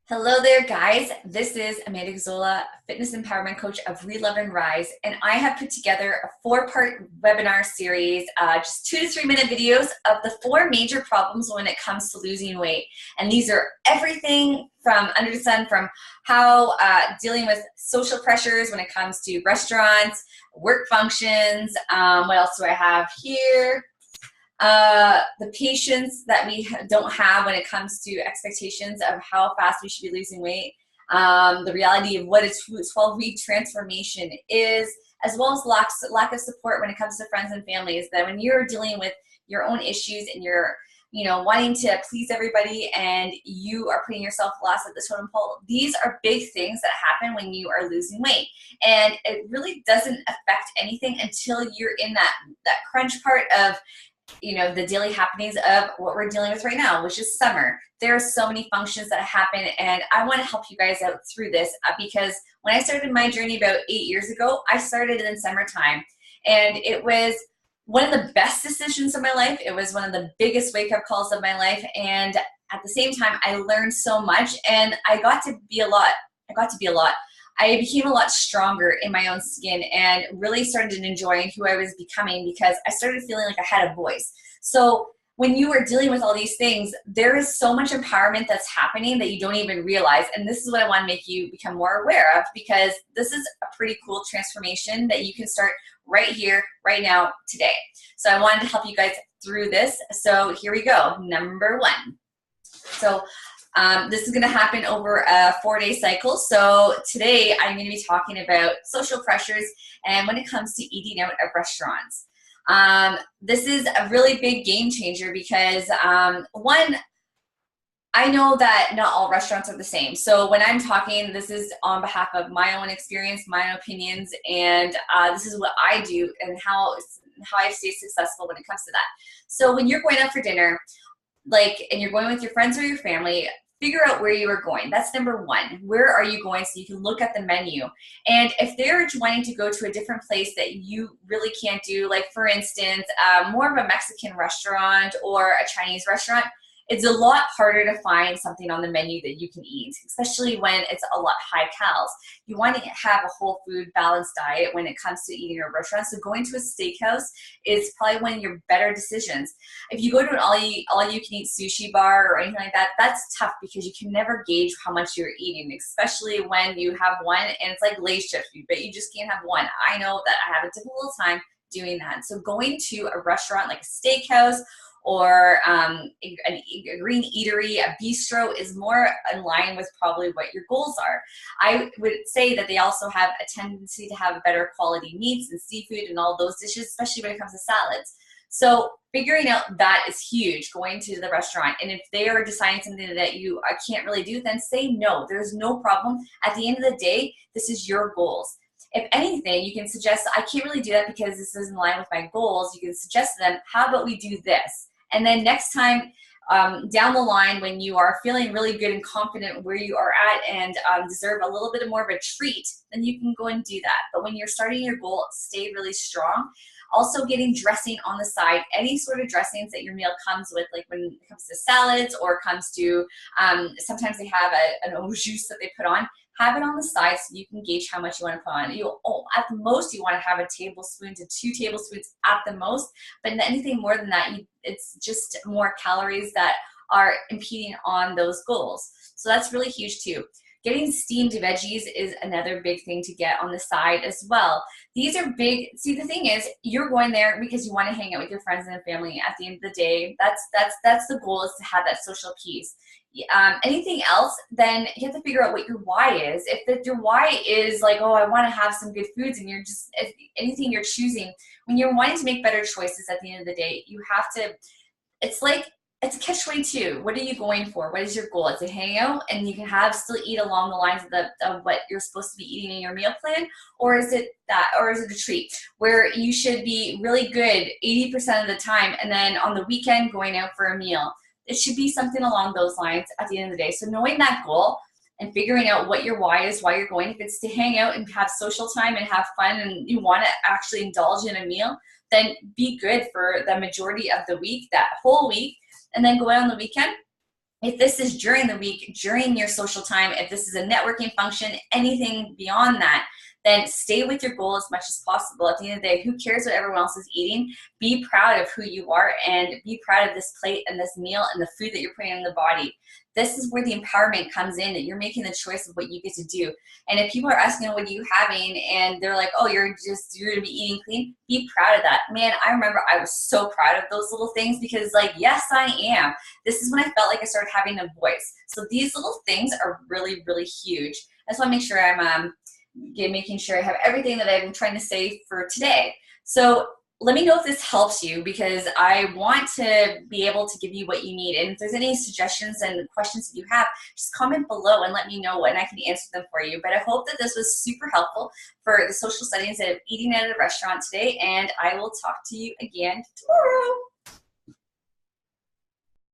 Hello there, guys. This is Amanda Gazzola, fitness empowerment coach of relove+rise, and I have put together a four-part webinar series, just 2 to 3 minute videos of the four major problems when it comes to losing weight. And these are everything from under the sun, from how dealing with social pressures when it comes to restaurants, work functions. What else do I have here? The patience that we don't have when it comes to expectations of how fast we should be losing weight, the reality of what a 12-week transformation is, as well as lack of support when it comes to friends and families. That when you're dealing with your own issues and you're wanting to please everybody and you are putting yourself last at the totem pole, these are big things that happen when you are losing weight. And it really doesn't affect anything until you're in that crunch part of the daily happenings of what we're dealing with right now, which is summer. There are so many functions that happen, and I want to help you guys out through this because when I started my journey about 8 years ago, I started in summertime, and it was one of the best decisions of my life. It was one of the biggest wake-up calls of my life, and at the same time, I learned so much, and I got to be a lot. I became a lot stronger in my own skin and really started enjoying who I was becoming because I started feeling like I had a voice. So when you are dealing with all these things, there is so much empowerment that's happening that you don't even realize. And this is what I want to make you become more aware of, because this is a pretty cool transformation that you can start right here, right now, today. So I wanted to help you guys through this. So here we go. Number one. So this is going to happen over a 4-day cycle. So today I'm going to be talking about social pressures and when it comes to eating out at restaurants. This is a really big game changer because one, I know that not all restaurants are the same. So when I'm talking, this is on behalf of my own experience, my own opinions, and this is what I do and how I've stayed successful when it comes to that. So when you're going out for dinner, and you're going with your friends or your family, figure out where you are going. That's number one. Where are you going so you can look at the menu? And if they're wanting to go to a different place that you really can't do, like for instance, more of a Mexican restaurant or a Chinese restaurant, it's a lot harder to find something on the menu that you can eat, especially when it's a lot high calories. You want to have a whole food balanced diet when it comes to eating at a restaurant. So going to a steakhouse is probably one of your better decisions. If you go to an all you can eat sushi bar or anything like that, that's tough because you can never gauge how much you're eating, especially when you have one and it's like Lay's chips, but you just can't have one. I know that I have a difficult time doing that. So going to a restaurant like a steakhouse or a green eatery, a bistro is more in line with probably what your goals are. I would say that they also have a tendency to have better quality meats and seafood and all those dishes, especially when it comes to salads. So figuring out that is huge, going to the restaurant. And if they are deciding something that you can't really do, then say no. There's no problem. At the end of the day, this is your goals. If anything, you can suggest, I can't really do that because this isn't in line with my goals. You can suggest to them, how about we do this? And then next time down the line, when you are feeling really good and confident where you are at and deserve a little bit more of a treat, then you can go and do that. But when you're starting your goal, stay really strong. Also getting dressing on the side, any sort of dressings that your meal comes with, like when it comes to salads or comes to, sometimes they have an au jus that they put on. Have it on the side so you can gauge how much you want to put on. At the most, you want to have a tablespoon to 2 tablespoons at the most, but anything more than that, it's just more calories that are impeding on those goals. So that's really huge too. Getting steamed veggies is another big thing to get on the side as well. These are big. See, the thing is, you're going there because you want to hang out with your friends and family. At the end of the day, that's the goal, is to have that social piece. Anything else, then you have to figure out what your why is. If your why is like, oh, I want to have some good foods, and you're just, if anything you're choosing, when you're wanting to make better choices at the end of the day, you have to, it's a catch-22. What are you going for? What is your goal? It's a hangout, and you can still eat along the lines of what you're supposed to be eating in your meal plan, or is it a treat where you should be really good 80% of the time, and then on the weekend going out for a meal? It should be something along those lines at the end of the day. So knowing that goal and figuring out what your why is, why you're going, if it's to hang out and have social time and have fun and you want to actually indulge in a meal, then be good for the majority of the week, that whole week, and then go out on the weekend If this is during the week, during your social time, if this is a networking function, anything beyond that, then stay with your goal as much as possible. At the end of the day, who cares what everyone else is eating? Be proud of who you are and be proud of this plate and this meal and the food that you're putting in the body. This is where the empowerment comes in, that you're making the choice of what you get to do. And if people are asking, what are you having? And they're like, oh, you're gonna be eating clean. Be proud of that. Man, I remember I was so proud of those little things because like, yes, I am. This is when I felt like I started having a voice. So these little things are really, really huge. I just wanna make sure I'm making sure I have everything that I'm trying to say for today. So let me know if this helps you, because I want to be able to give you what you need. And if there's any suggestions and questions that you have, just comment below and let me know and I can answer them for you. But I hope that this was super helpful for the social settings of eating at a restaurant today, and I will talk to you again tomorrow.